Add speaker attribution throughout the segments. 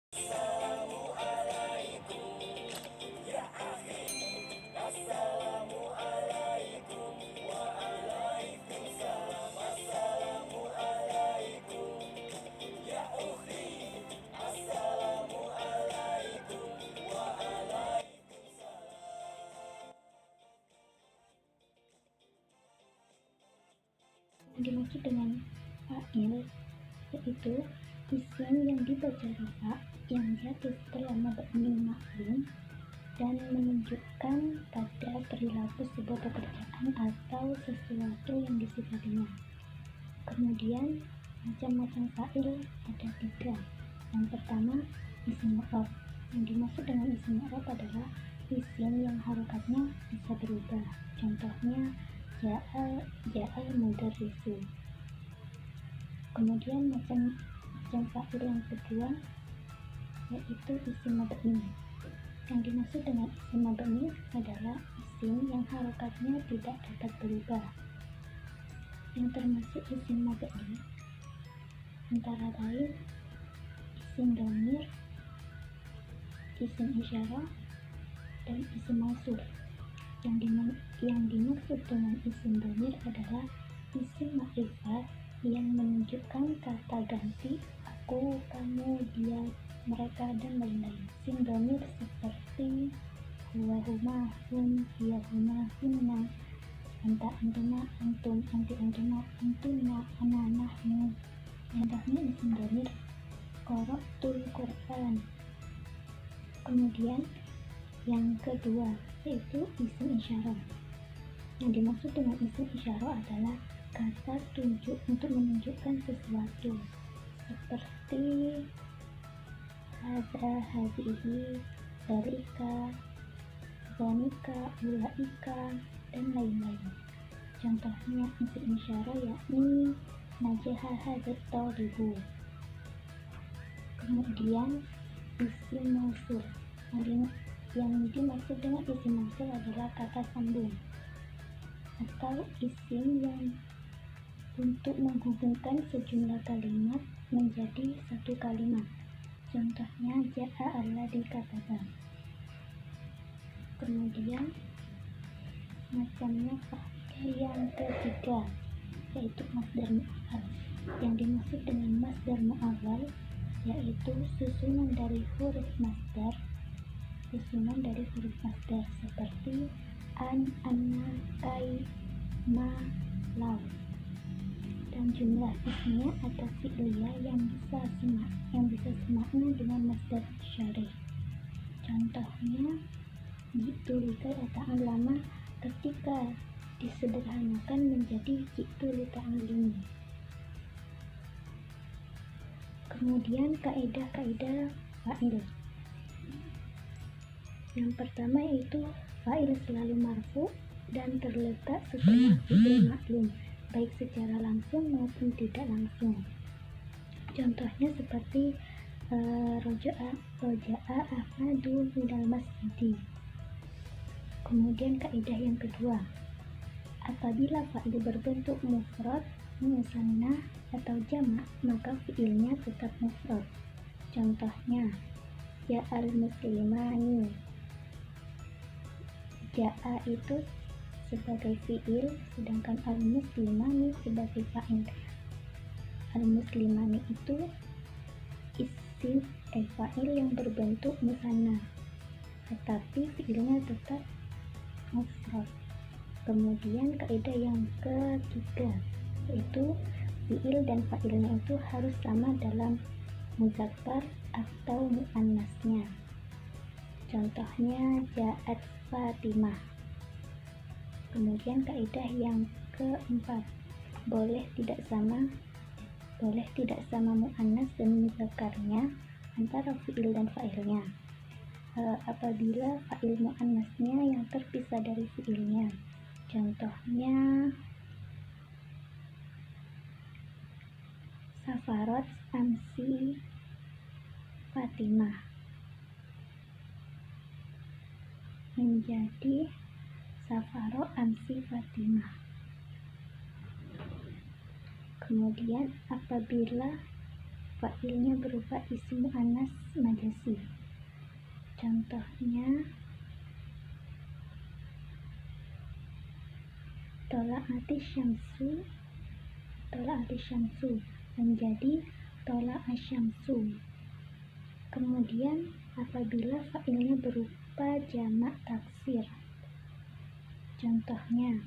Speaker 1: Yang dimaksud dengan fa'il yaitu isim yang dibaca rafa yang jatuh setelah mabni ma'lum dan menunjukkan pada perilaku sebuah pekerjaan atau sesuatu yang disifatinya. Kemudian macam-macam fa'il ada 3. Yang pertama, isim mu'rab. Yang dimaksud dengan isim mu'rab adalah isim yang harokatnya bisa berubah. Contohnya ja'al mudarrisu. Kemudian macam fa'il yang kedua yaitu isim mabni. Yang dimaksud dengan isim mabni adalah isim yang harokatnya tidak dapat berubah. Yang termasuk isim mabni antara lain isim dhamir, isim isyarah, dan isim mausul. Yang dimaksud dengan isim dhamir adalah isim makrifat yang menunjukkan kata ganti aku, kamu, dia, mereka, dan lain-lain. Isim dhamir seperti huwa, huma, hum, hiya, huma, hinna, anta, antuma, antum, anti, antuma, antuna, ana, nahnu. Contohnya isim dhamir qara'tul Qur'an. Kemudian yang kedua yaitu isim isyarah. Yang dimaksud dengan isim isyarah adalah kata tunjuk untuk menunjukkan sesuatu seperti hadza, hadihi, dzalika, zanika, ulaika, dan lain-lain. Contohnya isim isyarah yakni najaha hadzal thalibu. Kemudian isim mausul. Yang dimaksud dengan isim mausul adalah kata sambung atau isim yang untuk menghubungkan sejumlah kalimat menjadi satu kalimat. Contohnya ja'a alladzi kataba. Kemudian macamnya fa'il yang ketiga yaitu masdar mu'awwal. Yang dimaksud dengan masdar mu'awwal yaitu susunan dari huruf masdar seperti an, anna, kai, ma, lau, dan jumlah ismiyah atau fi'liyah yang bisa semakna dengan masdar syarih. Contohnya jitu lika'atan lama ketika disederhanakan menjadi jitu lika'alimi. Kemudian kaidah-kaidah fa'il. Yang pertama yaitu fa'il selalu marfu dan terletak setelah fi'il maklum, baik secara langsung maupun tidak langsung. Contohnya seperti roja'a Ahmadu minal masjidi. Kemudian kaidah yang kedua, apabila fa'il berbentuk mufrad, musanna, atau jamak, maka fi'ilnya tetap mufrad. Contohnya ja'al muslimani. Ja'a itu sebagai fi'il, sedangkan al-muslimani sebagai fa'il. Al-muslimani itu isim fa'il yang berbentuk musanna, tetapi fi'ilnya tetap mufrad. Kemudian kaidah yang ketiga yaitu fi'il dan fa'ilnya itu harus sama dalam muzakkar atau muannasnya. Contohnya ja'at Fatimah. Kemudian kaidah yang keempat, boleh tidak sama muannas dan muzakkarnya antara fi'il dan fa'ilnya apabila fa'il muannasnya yang terpisah dari fi'ilnya. Contohnya safarat amsi Fatimah menjadi safaro amsi Fatimah. Kemudian apabila fa'ilnya berupa isim muannas majasi. Contohnya tola'atis syamsu menjadi tola'as syamsu. Kemudian apabila fa'ilnya berupa jamak taksir, contohnya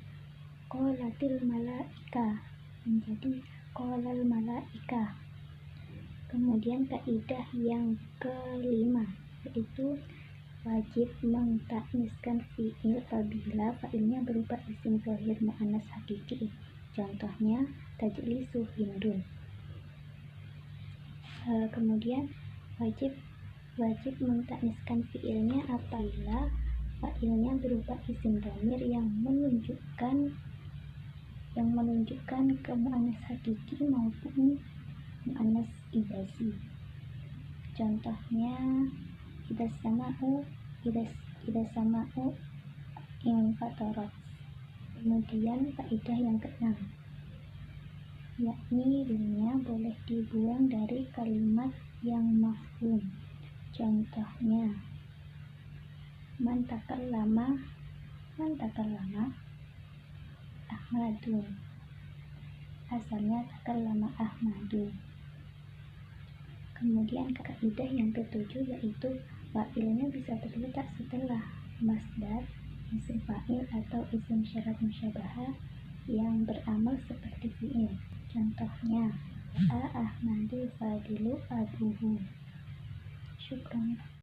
Speaker 1: qolatil malaika menjadi qolal malaika. Kemudian kaidah yang kelima yaitu wajib mentakniskan fi'il apabila fa'ilnya berupa isim zahir muannas hakiki. Contohnya tajlisu hindun. Kemudian wajib mentakniskan fi'ilnya apabila fa'ilnya berupa isim dhamir yang menunjukkan ke muannas hakiki maupun muannas idazi. Contohnya idas sama'u infatarat. Kemudian kaidah yang keenam, yakni rimnya boleh dibuang dari kalimat yang mafhum. Contohnya man takallama Ahmadun, asalnya takallama Ahmadun. Kemudian kaidah yang ketujuh yaitu fa'ilnya bisa terletak setelah masdar, isim fa'il atau isim syarat musyabahah yang beramal seperti fi'il. Contohnya Ahmadu fadilu abuhu. Syukran.